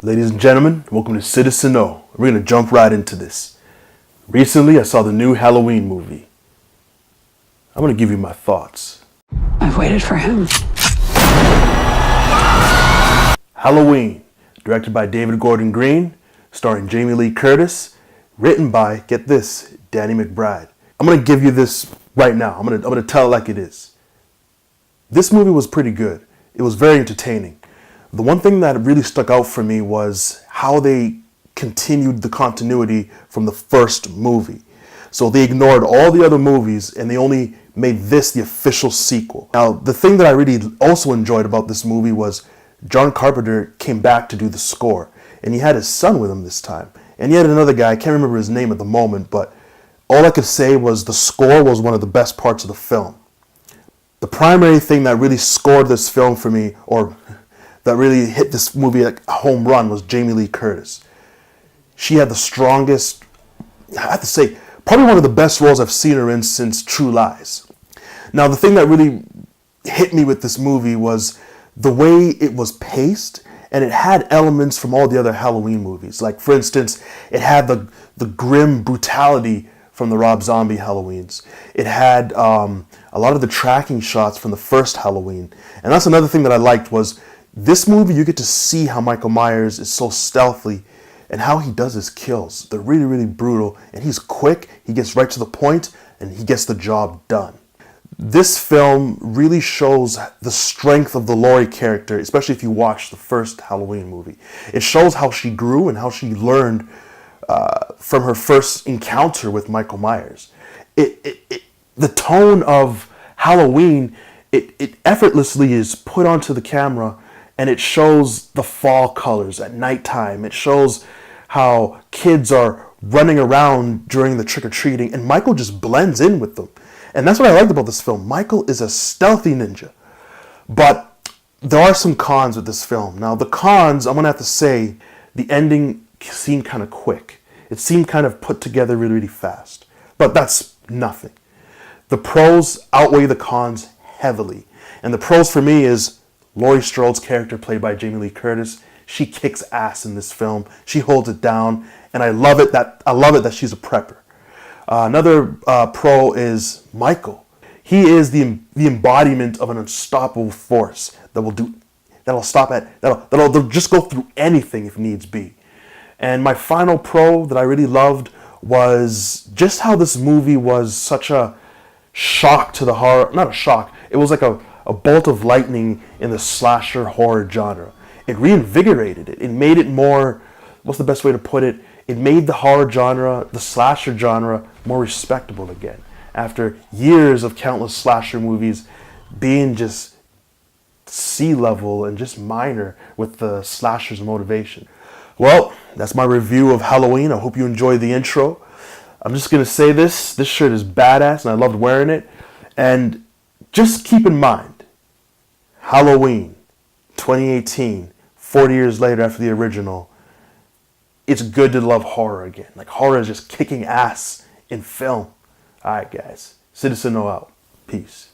Ladies and gentlemen, welcome to Citizen O. We're going to jump right into this. Recently, I saw the new Halloween movie. I'm going to give you my thoughts. I've waited for him. Halloween, directed by David Gordon Green, starring Jamie Lee Curtis, written by, get this, Danny McBride. I'm going to give you this right now. I'm going to tell it like it is. This movie was pretty good. It was very entertaining. The one thing that really stuck out for me was how they continued the continuity from the first movie. So they ignored all the other movies and they only made this the official sequel. Now, the thing that I really also enjoyed about this movie was John Carpenter came back to do the score. And he had his son with him this time. And he had another guy, I can't remember his name at the moment, but all I could say was the score was one of the best parts of the film. The primary thing that really scored this film for me, or that really hit this movie like a home run, was Jamie Lee Curtis. She had the strongest, I have to say, probably one of the best roles I've seen her in since True Lies. Now, the thing that really hit me with this movie was the way it was paced, and it had elements from all the other Halloween movies. Like, for instance, it had the grim brutality from the Rob Zombie Halloweens. It had a lot of the tracking shots from the first Halloween. And that's another thing that I liked was this movie, you get to see how Michael Myers is so stealthy and how he does his kills. They're really, really brutal, and he's quick, he gets right to the point, and he gets the job done. This film really shows the strength of the Laurie character, especially if you watch the first Halloween movie. It shows how she grew and how she learned from her first encounter with Michael Myers. The tone of Halloween, it effortlessly is put onto the camera, and it shows the fall colors at nighttime. It shows how kids are running around during the trick-or-treating, and Michael just blends in with them. And that's what I liked about this film. Michael is a stealthy ninja. But there are some cons with this film. Now, the cons, I'm going to have to say, the ending seemed kind of quick. It seemed kind of put together really, really fast. But that's nothing. The pros outweigh the cons heavily. And the pros for me is Laurie Strode's character, played by Jamie Lee Curtis. She kicks ass in this film. She holds it down, and I love it that she's a prepper. Another pro is Michael. He is the embodiment of an unstoppable force that'll just go through anything if needs be. And my final pro that I really loved was just how this movie was such a shock to the horror. Not a shock. It was like a bolt of lightning in the slasher horror genre. It reinvigorated it. It made it more, what's the best way to put it? It made the horror genre, the slasher genre, more respectable again. After years of countless slasher movies being just sea level and just minor with the slasher's motivation. Well, that's my review of Halloween. I hope you enjoyed the intro. I'm just going to say this shirt is badass and I loved wearing it. And just keep in mind, Halloween 2018, 40 years later after the original, it's good to love horror again. Like, horror is just kicking ass in film. All right, guys. Citizen O out. Peace.